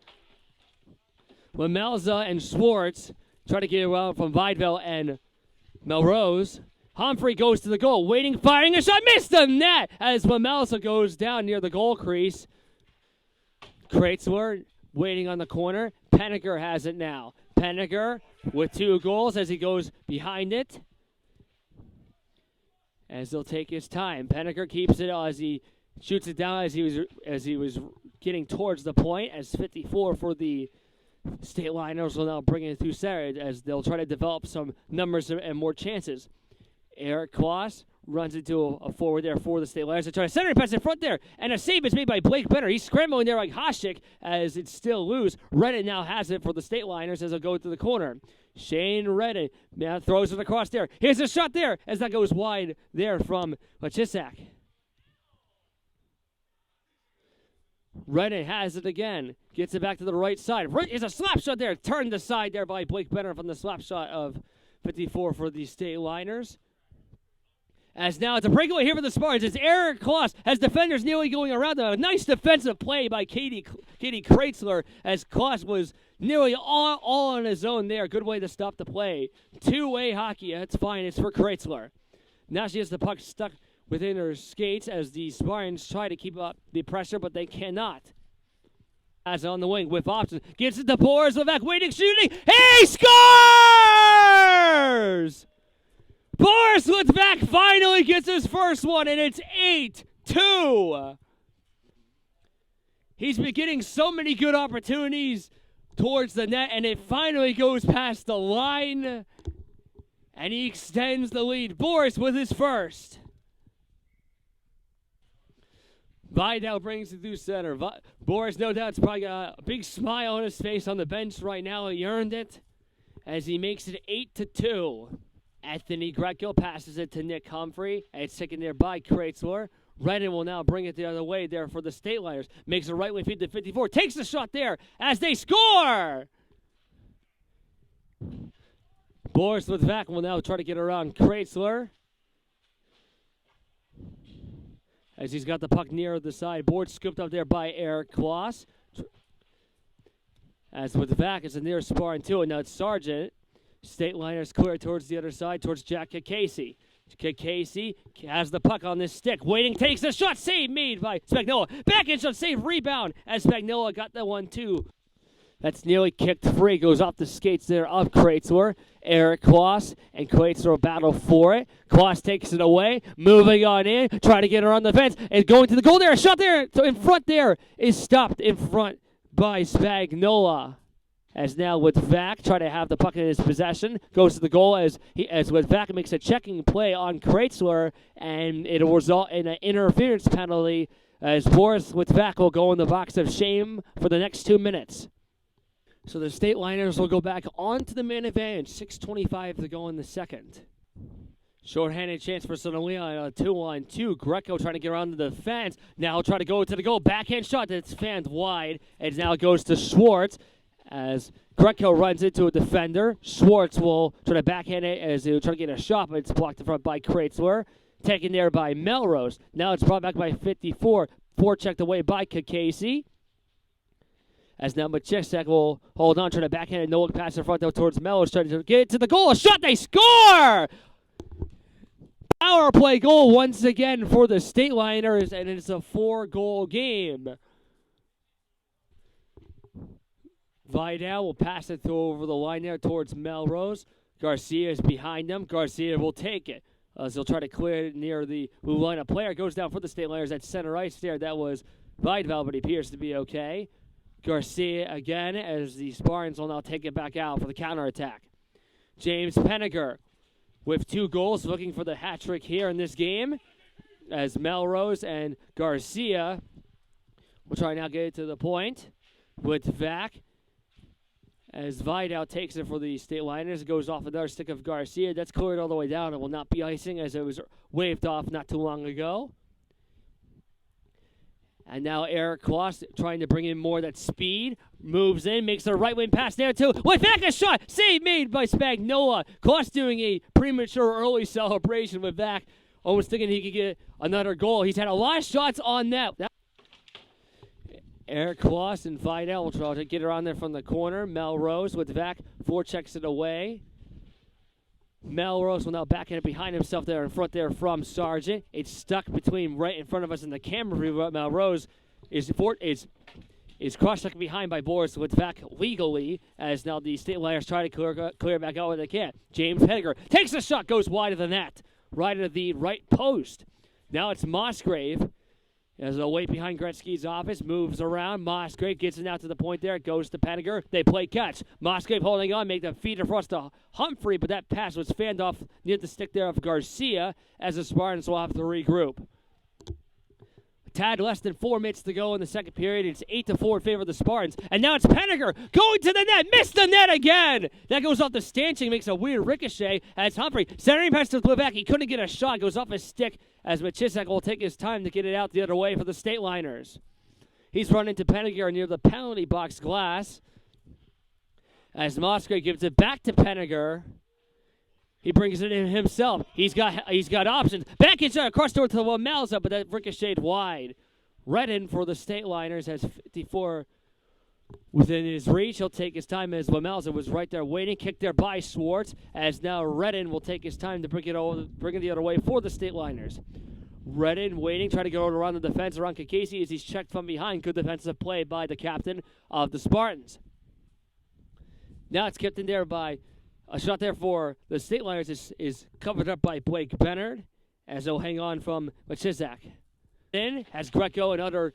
Maclsaac and Schwartz try to get it around from Vidal and Melrose. Humphrey goes to the goal, waiting, firing a shot, missed the net as Maclsaac goes down near the goal crease. Kreutzler waiting on the corner. Phenneger has it now. Phenneger with 2 goals as he goes behind it. As he'll take his time. Phenneger keeps it as he shoots it down as he was getting towards the point. As 54 for the Stateliners will now bring it through center as they'll try to develop some numbers and more chances. Eric Kloss runs into a forward there for the Stateliners. They try to center pass in front there, and a save is made by Blake Benner. He's scrambling there like Hasek as it's still loose. Redden now has it for the Stateliners as they'll go to the corner. Shane Redden now throws it across there. Here's a shot there as that goes wide there from Maclsaac. Redden has it again. Gets it back to the right side. Is a slap shot there. Turned aside there by Blake Benner from the slap shot of 54 for the Stateliners. As now it's a breakaway here for the Spartans. It's Eric Kloss as defenders nearly going around them. A nice defensive play by Katie Kreitzler as Kloss was nearly all on his own there. Good way to stop the play. Two-way hockey. That's fine. It's for Kreitzler. Now she has the puck stuck within her skates as the Spartans try to keep up the pressure, but they cannot. As on the wing with options. Gets it to Boris Litvak. Waiting, shooting. He scores! Boris Litvak finally gets his first one, and it's 8-2. He's been getting so many good opportunities towards the net, and it finally goes past the line, and he extends the lead. Boris with his first. Vidal brings it through center. Boris, no doubt, has probably got a big smile on his face on the bench right now. He earned it as he makes it 8-2. Anthony Greco passes it to Nick Humphrey. And it's taken there by Kreitzler. Redden will now bring it the other way there for the Stateliners. Makes a right wing feed to 54. Takes the shot there as they score! Boris Litvak will now try to get around Kreitzler. As he's got the puck near the sideboard, scooped up there by Eric Kloss. As Litvak is the nearest Spartan too, and now it's Sargent. Stateliners clear towards the other side, towards Jack Kikasi. Kikasi has the puck on this stick. Waiting, takes the shot. Save made by Spagnola. Backhand shot, save, rebound. As Spagnola got the one too. That's nearly kicked free. Goes off the skates there of Kreitzler. Eric Kloss and Kreitzler battle for it. Kloss takes it away. Moving on in. Trying to get her on the fence. And going to the goal there. A shot there. So in front there is stopped in front by Spagnola. As now Litvak try to have the puck in his possession. Goes to the goal as Litvak makes a checking play on Kreitzler. And it will result in an interference penalty as Boris Litvak will go in the box of shame for the next 2 minutes. So the Stateliners will go back onto the man advantage. 6:25 to go in the second. Short-handed chance for Southern Lehigh on a 2-on-2. Greco trying to get around the defense. Now try to go to the goal. Backhand shot that's fanned wide. And now goes to Schwartz as Greco runs into a defender. Schwartz will try to backhand it as he'll try to get a shot, but it's blocked in front by Kreitzler. Taken there by Melrose. Now it's brought back by 54. Forechecked away by Kikasi. As now Maclsaac will hold on, trying to backhand a no-look pass in front though towards Melrose, trying to get it to the goal. A shot, they score! Power play goal once again for the Stateliners, and it's a 4-goal game. Vidal will pass it through over the line there towards Melrose. Garcia is behind them. Garcia will take it. As he'll try to clear it near the blue line. A player goes down for the Stateliners at center ice there. That was Vidal, but he appears to be okay. Garcia again as the Spartans will now take it back out for the counterattack. James Phenneger with 2 goals, looking for the hat trick here in this game. As Melrose and Garcia will try now get it to the point. Litvak as Vidal takes it for the Stateliners. It goes off another stick of Garcia. That's cleared all the way down. It will not be icing as it was waved off not too long ago. And now Eric Kloss trying to bring in more of that speed. Moves in, makes a right wing pass there too. Litvak a shot! Save made by Spagnola. Kloss doing a premature early celebration with Litvak. Almost thinking he could get another goal. He's had a lot of shots on net. Eric Kloss and Vidal will try to get around there from the corner. Melrose with Litvak forechecks it away. Melrose will now back it behind himself there in front there from Sargent. It's stuck between right in front of us in the camera view. Melrose is cross-checked behind by Boris Litvak legally as now the Stateliners try to clear back out where they can. James Phenneger takes a shot, goes wide of the net, right of the right post. Now it's Musgrave As a wait behind Gretzky's office, moves around. Musgrave gets it out to the point there. It goes to Phenneger. They play catch. Musgrave holding on, make the feed across to Humphrey, but that pass was fanned off near the stick there of Garcia as the Spartans will have to regroup. A tad less than 4 minutes to go in the second period. It's 8-4 in favor of the Spartans. And now it's Phenneger going to the net. Missed the net again. That goes off the stanchion, makes a weird ricochet as Humphrey centering pass to Litvak. He couldn't get a shot. Goes off his stick as Maclsaac will take his time to get it out the other way for the Stateliners. He's run into Phenneger near the penalty box glass. As Musgrave gives it back to Phenneger. He brings it in himself. He's got options. Back inside, across door to Maclsaac, but that ricocheted wide. Redden for the Stateliners has 54 within his reach. He'll take his time as Maclsaac was right there waiting. Kicked there by Schwartz. As now Redden will take his time to bring it the other way for the Stateliners. Redden waiting, trying to go around the defense around Kakesi as he's checked from behind. Good defensive play by the captain of the Spartans. Now it's kept in there by a shot there for the Stateliners is covered up by Blake Bennard as they'll hang on from Maclsaac. Then has Greco and other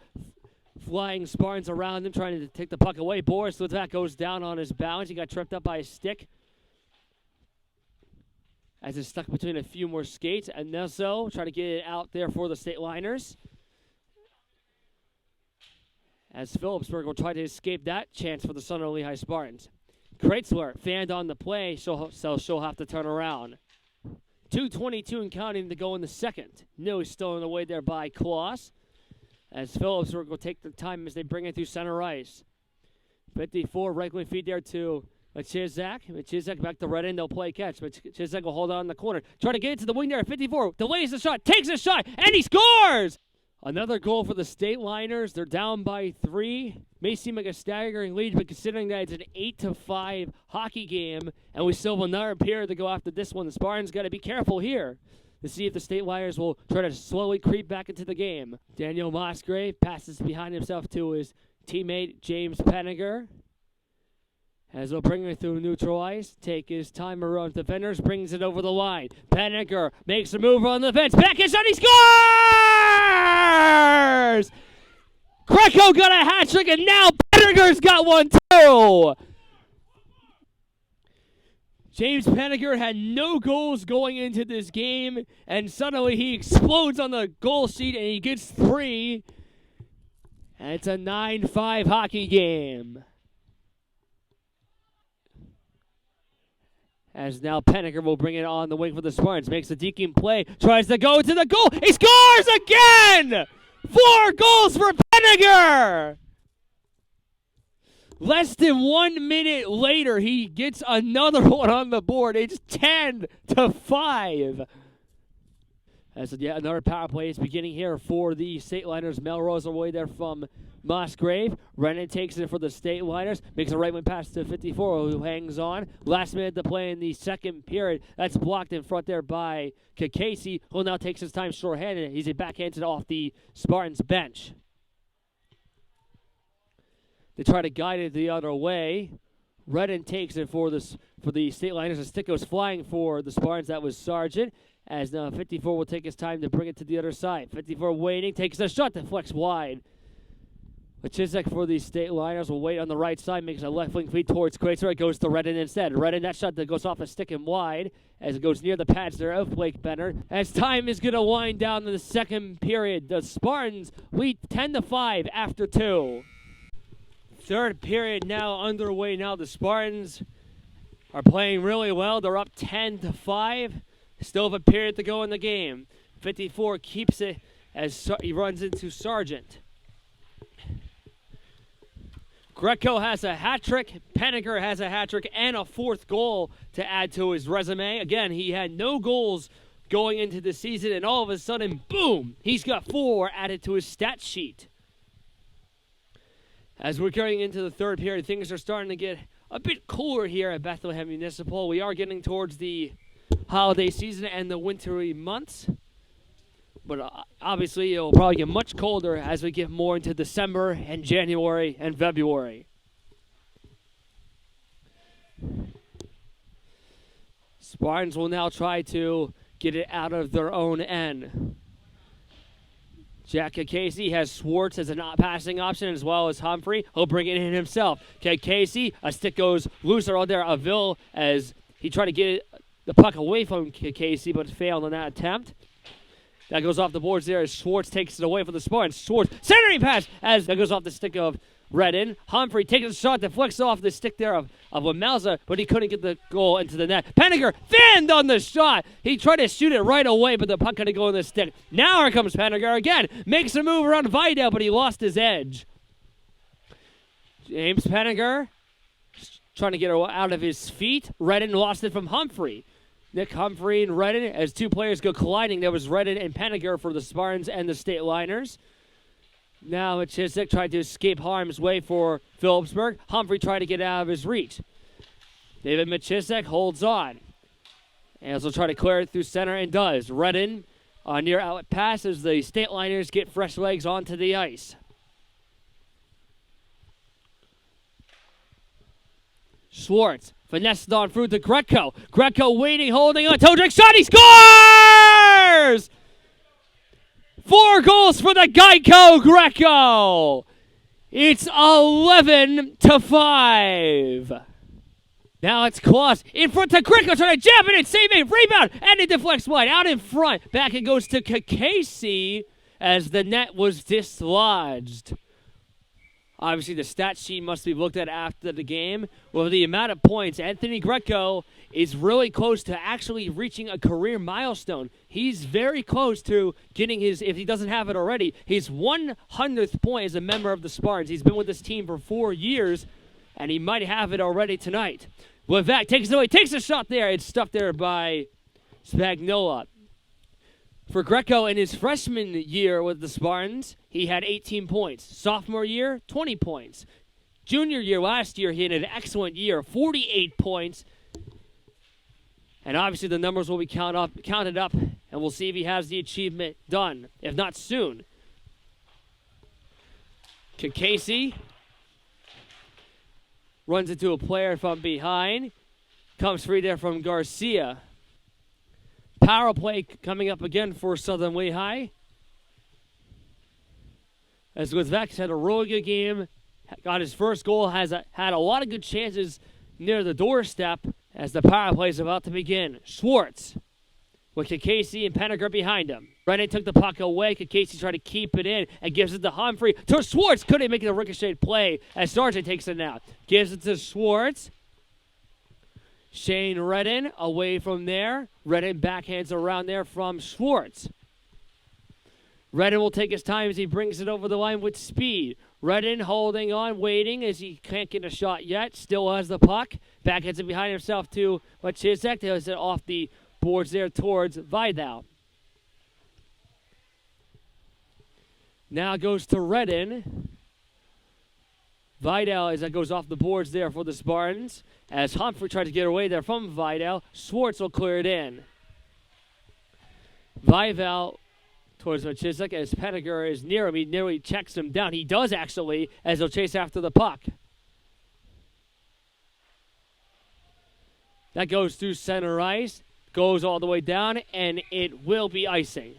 flying Spartans around him trying to take the puck away. Boris Litvak goes down on his balance. He got tripped up by a stick as it's stuck between a few more skates. And Nelso trying to get it out there for the Stateliners. As Phillipsburg will try to escape that chance for the Southern Lehigh Spartans. Kreitzler fanned on the play, so she'll have to turn around. 2:22 and counting to go in the second. No, he's still in the way there by Kloss. As Phillipsburg will take the time as they bring it through center ice. 54, right wing feed there to Maclsaac. Maclsaac back to Redden. They'll play catch. Maclsaac will hold on in the corner. Try to get it to the wing there at 54. Delays the shot. Takes a shot. And he scores! Another goal for the Stateliners. They're down by 3. May seem like a staggering lead, but considering that it's an 8-5 hockey game, and we still have another period to go after this one, the Spartans got to be careful here to see if the Stateliners will try to slowly creep back into the game. Daniel Musgrave passes behind himself to his teammate James Phenneger. As they'll bring it through neutral ice, take his time around defenders, brings it over the line. Phenneger makes a move on the fence. Back inside, he scores! Greco got a hat trick, and now Phenneger's got one too! James Phenneger had no goals going into this game, and suddenly he explodes on the goal sheet, and he gets 3. And it's a 9-5 hockey game. As now Phenneger will bring it on the wing for the Spartans. Makes a deacon play. Tries to go to the goal. He scores again! 4 goals for Phenneger! Less than 1 minute later, he gets another one on the board. It's 10-5. As yet another power play is beginning here for the Stateliners. Melrose away there from Musgrave. Redden takes it for the Stateliners. Makes a right wing pass to 54, who hangs on. Last minute to play in the second period. That's blocked in front there by Kakesi, who now takes his time shorthanded. He's backhanded off the Spartans bench. They try to guide it the other way. Redden takes it for the Stateliners. The stick goes flying for the Spartans. That was Sargent. As now 54 will take his time to bring it to the other side. 54 waiting, takes a shot that flex wide. Maclsaac for the Stateliners will wait on the right side, makes a left wing feed towards Kreitzler. It goes to Redden instead. Redden, that shot that goes off a stick and wide as it goes near the pads there of Blake Bennard. As time is going to wind down in the second period, the Spartans lead 10-5 after 2. Third period now underway. Now the Spartans are playing really well. They're up 10-5. Still have a period to go in the game. 54 keeps it as he runs into Sargent. Greco has a hat trick. Phenneger has a hat trick and a 4th goal to add to his resume. Again, he had no goals going into the season, and all of a sudden, boom, he's got 4 added to his stat sheet. As we're going into the third period, things are starting to get a bit cooler here at Bethlehem Municipal. We are getting towards the holiday season and the wintry months. But obviously, it will probably get much colder as we get more into December and January and February. Spartans will now try to get it out of their own end. Jack Casey has Schwartz as a not passing option as well as Humphrey. He'll bring it in himself. Casey, a stick goes loose around there. Avil as he tried to get the puck away from Casey, but failed on that attempt. That goes off the boards there as Schwartz takes it away from the Spartans. Schwartz, centering pass as that goes off the stick of Redden. Humphrey takes a shot that flicks off the stick there of Maclsaac, but he couldn't get the goal into the net. Phenneger fanned on the shot. He tried to shoot it right away, but the puck couldn't go in the stick. Now here comes Phenneger again. Makes a move around Vidal, but he lost his edge. James Phenneger trying to get out of his feet. Redden lost it from Humphrey. Nick Humphrey and Redden, as two players go colliding. There was Redden and Phenneger for the Spartans and the Stateliners. Now Maclsaac tried to escape harm's way for Phillipsburg. Humphrey tried to get out of his reach. David Maclsaac holds on. And he'll try to clear it through center and does. Redden on near outlet pass as the Stateliners get fresh legs onto the ice. Schwartz finessed on through to Greco. Greco waiting, holding on. Toe drink shot. He scores! 4 goals for the Greco. It's 11-5. Now it's Kloss in front to Greco, trying to jab it in, save it, rebound, and it deflects wide. Out in front. Back it goes to Casey as the net was dislodged. Obviously, the stat sheet must be looked at after the game. Well, the amount of points, Anthony Greco is really close to actually reaching a career milestone. He's very close to getting his, if he doesn't have it already, his 100th point as a member of the Spartans. He's been with this team for 4 years, and he might have it already tonight. Litvak takes it away, takes a shot there. It's stuffed there by Spagnola. For Greco in his freshman year with the Spartans, he had 18 points. Sophomore year, 20 points. Junior year last year, he had an excellent year, 48 points. And obviously the numbers will be counted up, and we'll see if he has the achievement done, if not soon. Casey runs into a player from behind. Comes free there from Garcia. Power play coming up again for Southern Lehigh. As Litvak had a really good game, got his first goal, had a lot of good chances near the doorstep as the power play is about to begin. Schwartz with Casey and Phenneger behind him. Redden took the puck away. Casey tried to keep it in and gives it to Humphrey. To Schwartz, couldn't make the ricochet play as Sargent takes it out. Gives it to Schwartz. Shane Redden away from there. Redden backhands around there from Schwartz. Redden will take his time as he brings it over the line with speed. Redden holding on, waiting as he can't get a shot yet. Still has the puck. Backhands it behind himself to Maclsaac. Does it off the boards there towards Vidal. Now goes to Redden. Vidal as that goes off the boards there for the Spartans. As Humphrey tried to get away there from Vidal, Schwartz will clear it in. Vidal towards Maclsaac as Phenneger is near him. He nearly checks him down. He does actually, as he'll chase after the puck. That goes through center ice, goes all the way down, and it will be icing.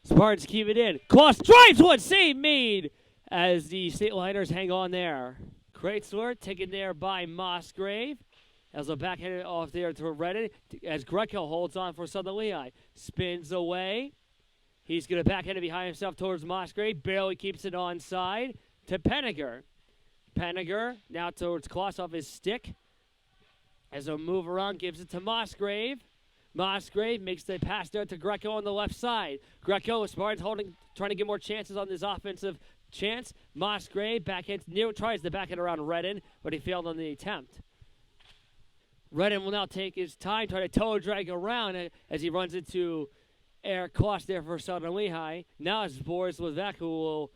Spartans keep it in. Kloss drives one, save made as the Stateliners hang on there. Kreitzler taken there by Musgrave. As a backhand off there to Redden as Greco holds on for Southern Lehigh. Spins away. He's going to backhand it behind himself towards Musgrave. Barely keeps it onside to Phenneger. Phenneger now towards Kloss off his stick. As a move around, gives it to Musgrave. Musgrave makes the pass there to Greco on the left side. Greco, Spartans trying to get more chances on this offensive chance. Musgrave backhand, tries to backhand around Redden, but he failed on the attempt. Redden will now take his time, try to toe drag around as he runs into Eric Kloss there for Southern Lehigh. Now it's Boris Litvak who will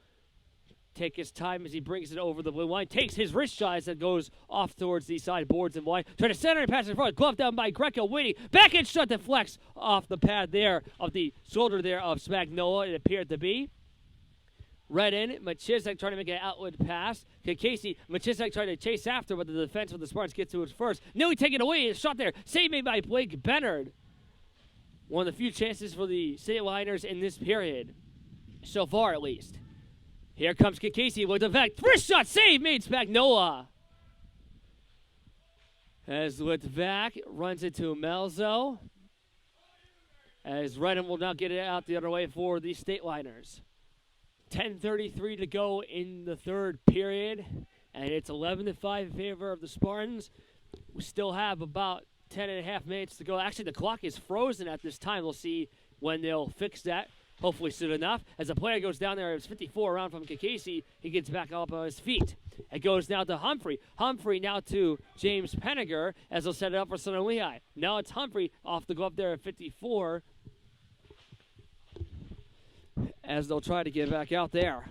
take his time as he brings it over the blue line. Takes his wrist shot as it goes off towards the side boards and wide. Trying to center and pass in front. Glove down by Greco, waiting. Backhand shot deflects off the pad there of the shoulder there of Spagnola, it appeared to be. Redden, Maclsaac trying to make an outlet pass. Casey, Maclsaac trying to chase after, but the defense of the Spartans gets to it first. Nearly taken away. A shot there. Save made by Blake Bennard. One of the few chances for the Stateliners in this period, so far at least. Here comes Kikisi with Litvak. Wrist shot save made Spagnola. As Litvak runs into Melzo. As Redden will now get it out the other way for the Stateliners. 10:33 to go in the third period. And it's 11-5 in favor of the Spartans. We still have about 10.5 minutes to go. Actually, the clock is frozen at this time. We'll see when they'll fix that. Hopefully soon enough. As the player goes down there, it's 54 around from Kikisi. He gets back up on his feet. It goes now to Humphrey. Humphrey now to James Phenneger as they'll set it up for Southern Lehigh. Now it's Humphrey off the glove there at 54 as they'll try to get back out there.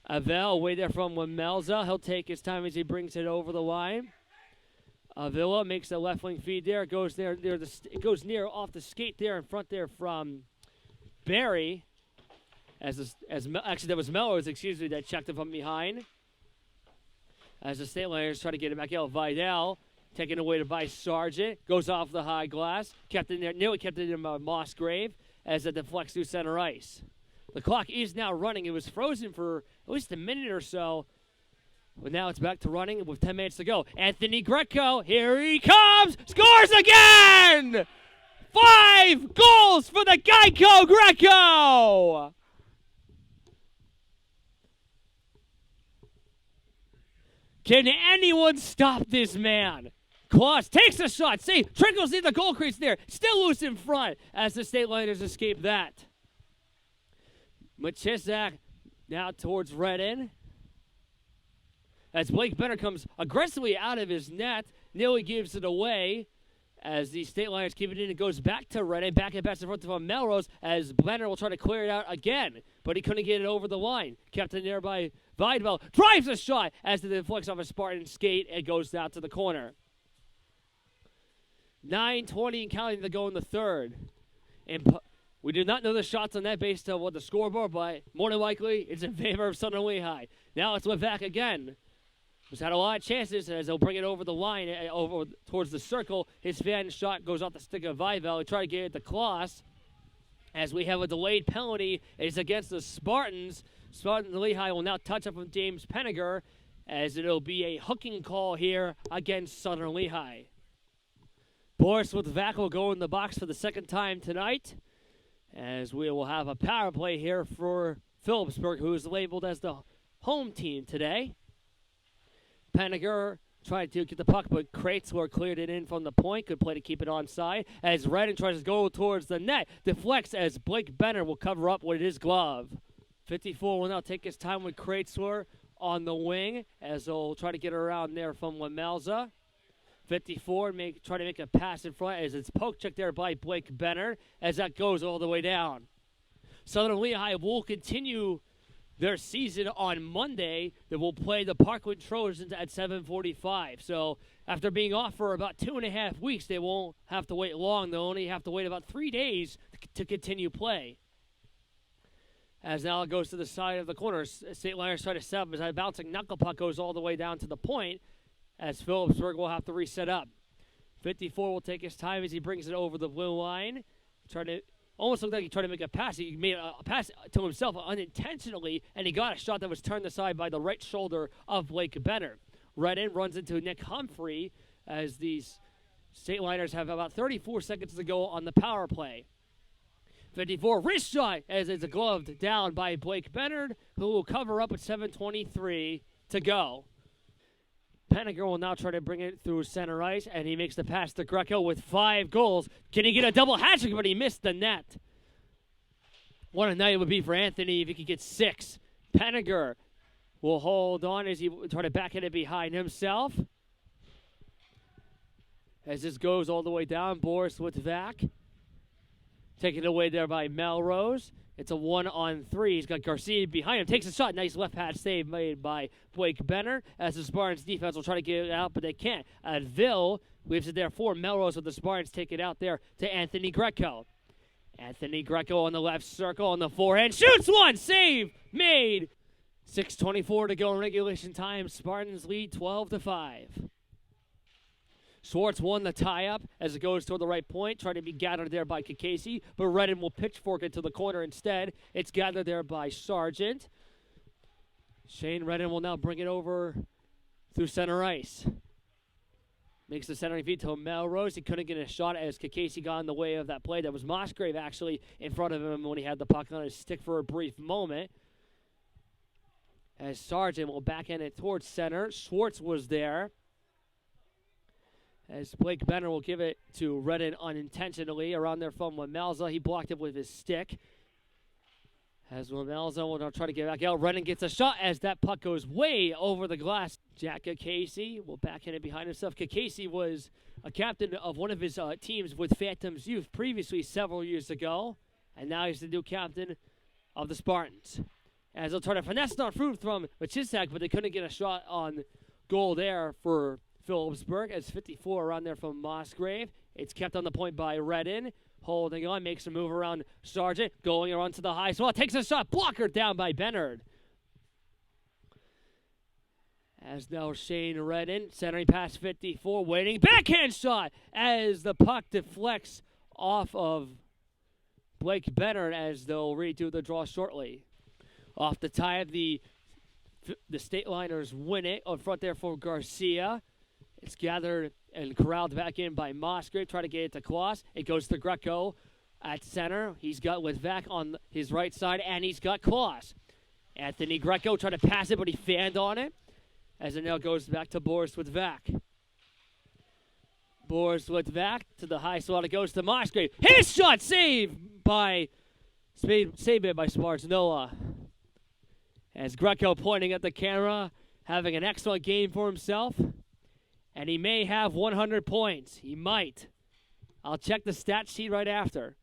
Avell away there from Wamelza. He'll take his time as he brings it over the line. Avila makes a left wing feed there. It goes it goes near off the skate there in front there from Barry. Actually that was Melrose, that checked him from behind. As the Stateliners try to get it back out. Vidal taken away by Sargent. Goes off the high glass. Kept it in there, nearly kept it in Mossgrave as it deflects through center ice. The clock is now running. It was frozen for at least a minute or so. But now it's back to running with 10 minutes to go. Anthony Greco, here he comes, scores again! 5 goals for the Geico Greco! Can anyone stop this man? Kloss takes a shot, save, trickles in the goal crease there, still loose in front as the Stateliners escape that. Maclsaac now towards Redden. As Blake Benner comes aggressively out of his net, nearly gives it away. As the Stateliners keep it in, it goes back to Redden, back and pass in front of Melrose, as Benner will try to clear it out again, but he couldn't get it over the line. Kept in there by Vidal, drives a shot as it deflects off a Spartan skate and goes out to the corner. 9:20 and counting to go in the third. And we do not know the shots on that based on what the scoreboard, but more than likely it's in favor of Southern Lehigh. Now it's Litvak again. He's had a lot of chances as they'll bring it over the line, over towards the circle. His fan shot goes off the stick of Vidal. He tried to get it to Kloss. As we have a delayed penalty, it's against the Spartans. Southern Lehigh will now touch up with James Phenneger, as it'll be a hooking call here against Southern Lehigh. Boris Litvak will go in the box for the second time tonight, as we will have a power play here for Phillipsburg, who is labeled as the home team today. Phenneger tried to get the puck, but Kraitzler cleared it in from the point. Good play to keep it onside. As Redden tries to go towards the net, deflects as Blake Benner will cover up with his glove. 54 will now take his time with Kraitzler on the wing, as they'll try to get around there from Wamelza. 54 try to make a pass in front as it's poke check there by Blake Benner as that goes all the way down. Southern Lehigh will continue their season on Monday. They will play the Parkland Trojans at 7:45. So after being off for about 2.5 weeks, they won't have to wait long. They'll only have to wait about 3 days to continue play. As now it goes to the side of the corner. Stateliners try to set up as that bouncing knuckle puck goes all the way down to the point, as Phillipsburg will have to reset up. 54 will take his time as he brings it over the blue line. Almost looked like he tried to make a pass. He made a pass to himself unintentionally, and he got a shot that was turned aside by the right shoulder of Blake Benner. Redden runs into Nick Humphrey as these Stateliners have about 34 seconds to go on the power play. 54 wrist shot as it's gloved down by Blake Benner, who will cover up with 7:23 to go. Phenneger will now try to bring it through center ice, and he makes the pass to Greco with 5 goals. Can he get a double hat trick? But he missed the net. What a night it would be for Anthony if he could get 6. Phenneger will hold on as he try to backhand it behind himself. As this goes all the way down, Boris Litvak taken away there by Melrose. It's a 1-on-3. He's got Garcia behind him. Takes a shot. Nice left pad save made by Blake Benner. As the Spartans defense will try to get it out, but they can't. Ville leaves it there for Melrose, with the Spartans take it out there to Anthony Greco. Anthony Greco on the left circle on the forehand. Shoots one. Save made. 6:24 to go in regulation time. Spartans lead 12-5. Schwartz won the tie-up as it goes toward the right point, trying to be gathered there by Kikasi, but Redden will pitchfork it to the corner instead. It's gathered there by Sargent. Shane Redden will now bring it over through center ice. Makes the centering feed to Melrose. He couldn't get a shot as Kikasi got in the way of that play. That was Musgrave actually in front of him when he had the puck on his stick for a brief moment. As Sargent will backhand it towards center. Schwartz was there. As Blake Benner will give it to Redden unintentionally around there from Maclsaac. He blocked it with his stick. As Maclsaac will now try to get back out. Redden gets a shot as that puck goes way over the glass. Jack Kikasi will backhand it behind himself. Kikasi was a captain of one of his teams with Phantoms Youth previously several years ago. And now he's the new captain of the Spartans. As they'll try to finesse it on through from Maclsaac, but they couldn't get a shot on goal there for Phillipsburg. As 54 around there from Musgrave. It's kept on the point by Redden. Holding on, makes a move around Sargent. Going around to the high spot. Takes a shot. Blocker down by Bennard. As now Shane Redden, centering past 54, waiting. Backhand shot as the puck deflects off of Blake Bennard as they'll redo the draw shortly. Off the tie of the Stateliners win it up front there for Garcia. It's gathered and corralled back in by Musgrave. Try to get it to Kloss. It goes to Greco at center. He's got Litvak on his right side, and he's got Kloss. Anthony Greco tried to pass it, but he fanned on it. As it now goes back to Boris Litvak. Boris Litvak to the high slot. It goes to Musgrave. His shot saved by Sparts Noah. As Greco pointing at the camera, having an excellent game for himself. And he may have 100 points. He might. I'll check the stat sheet right after.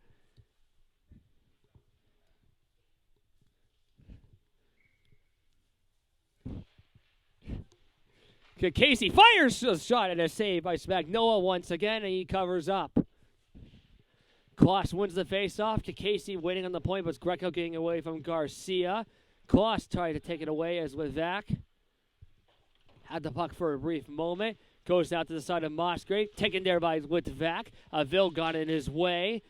Casey fires a shot and a save by Spagnola once again, and he covers up. Kloss wins the faceoff. Casey waiting on the point, but it's Greco getting away from Garcia. Kloss tried to take it away as Litvak had the puck for a brief moment. Goes out to the side of Musgrave, taken there by Litvak. Ville got in his way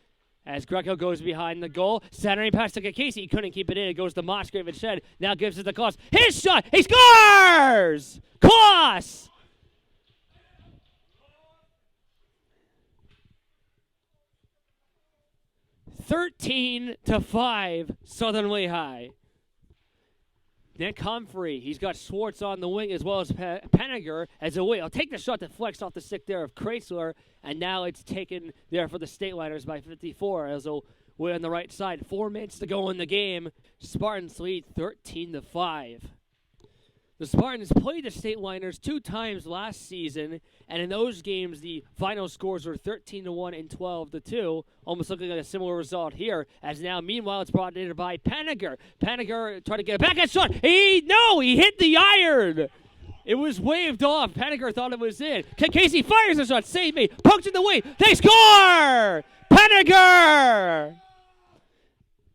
as Greco goes behind the goal. Centering pass to Casey. He couldn't keep it in. It goes to Musgrave instead. Now gives it to Kloss. His shot! He scores! Kloss! (13-5) Southern Lehigh. Nick Humphrey, he's got Schwartz on the wing as well as Phenneger as a wing. I'll take the shot that flexed off the stick there of Chrysler, and now it's taken there for the Stateliners by 54 as a way on the right side. 4 minutes to go in the game. Spartans lead 13-5. The Spartans played the Stateliners 2 times last season, and in those games, the final scores were 13-1 and 12-2, almost looking like a similar result here, as now, meanwhile, it's brought in by Phenneger. Phenneger tried to get a backhand shot. He hit the iron. It was waved off. Phenneger thought it was in. Casey fires a shot. Save me. Poked in the wing. They score! Phenneger!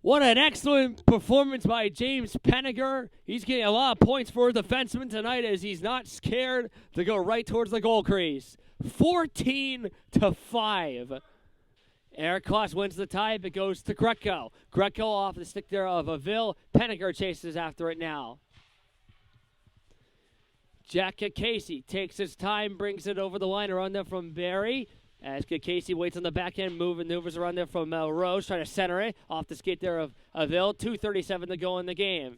What an excellent performance by James Phenneger. He's getting a lot of points for a defenseman tonight as he's not scared to go right towards the goal crease. 14-5. Eric Kloss wins the tie, but goes to Greco. Greco off the stick there of Ville. Phenneger chases after it now. Jack Casey takes his time, brings it over the line around there from Barry. As Casey waits on the back end, maneuvers around there from Melrose, trying to center it off the skate there of Ville. 2:37 to go in the game.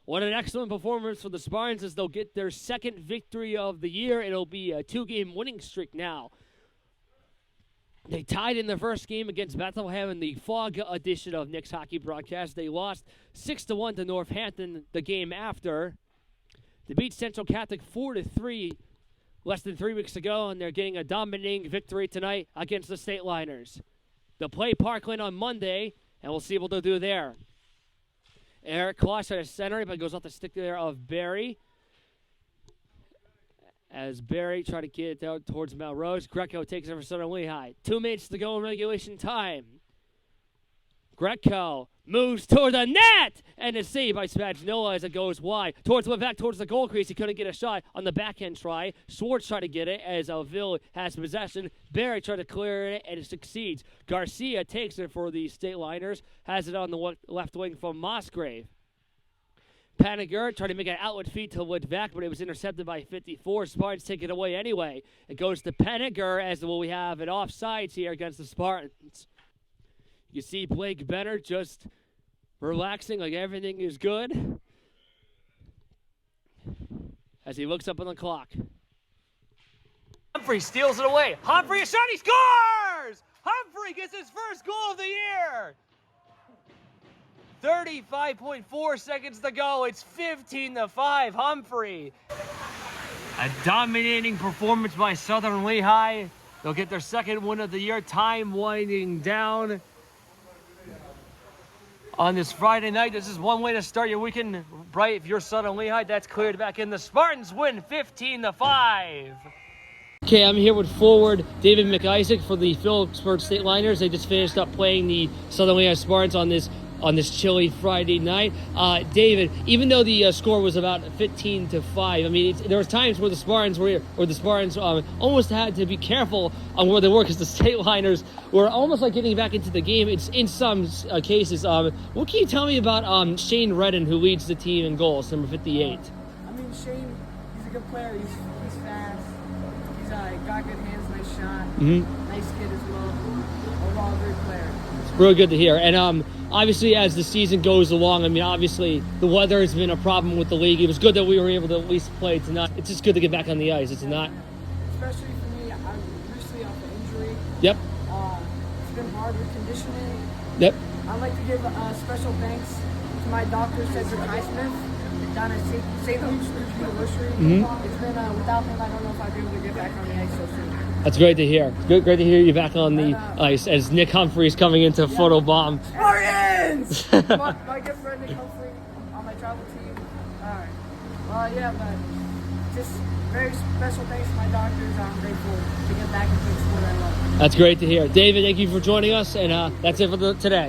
What an excellent performance for the Spartans as they'll get their second victory of the year. It'll be a 2-game winning streak now. They tied in their first game against Bethlehem in the Fog edition of Nick's Hockey Broadcast. They lost 6-1 to Northampton the game after. They beat Central Catholic 4-3 less than 3 weeks ago, and they're getting a dominating victory tonight against the Stateliners. They'll play Parkland on Monday, and we'll see what they'll do there. Eric Kloss tries to center it, but goes off the stick there of Barry. As Barry tries to get it down towards Melrose, Greco takes it for Southern Lehigh. 2 minutes to go in regulation time. Greco moves toward the net, and a save by Spagnola as it goes wide. Towards Litvak, towards the goal crease. He couldn't get a shot on the backhand try. Schwartz tried to get it as Ville has possession. Barry tried to clear it, and it succeeds. Garcia takes it for the Stateliners, has it on the left wing from Musgrave. Phenneger tried to make an outlet feed to Litvak, but it was intercepted by 54. Spartans take it away anyway. It goes to Phenneger as we have an offsides here against the Spartans. You see Blake Benner just relaxing like everything is good as he looks up on the clock. Humphrey steals it away. Humphrey, a shot, he scores! Humphrey gets his first goal of the year. 35.4 seconds to go. It's 15-5, Humphrey. A dominating performance by Southern Lehigh. They'll get their second win of the year. Time winding down on this Friday night. This is one way to start your weekend bright. If you're Southern Lehigh, that's cleared back in. The Spartans win 15-5. Okay, I'm here with forward David Maclsaac for the Phillipsburg Stateliners. They just finished up playing the Southern Lehigh Spartans on this chilly Friday night. David, even though the score was about 15-5, I mean, there was times where the Spartans almost had to be careful on where they were because the Stateliners were almost like getting back into the game. It's in some cases. What can you tell me about Shane Redden, who leads the team in goals, number 58? I mean, Shane, he's a good player. He's fast. He's got good hands, nice shot. Nice kid as well. Overall, great player. It's really good to hear. And obviously, as the season goes along, I mean, obviously, the weather has been a problem with the league. It was good that we were able to at least play tonight. It's just good to get back on the ice, is it not? Especially for me, I'm recently off an injury. Yep. It's been hard with conditioning. Yep. I'd like to give special thanks to my doctor, Cedric Highsmith, down at St. Luke's University. It's been, without him, I don't know if I'd be able to get back on the ice so soon. That's great to hear. Great to hear you back on the ice as Nick Humphrey's coming into photo bomb. Spartans! my good friend Nick Humphrey on my travel team. Alright. Yeah, but just very special thanks to my doctors. I'm grateful to get back into the sport I love. That's great to hear. David, thank you for joining us, and that's it for today.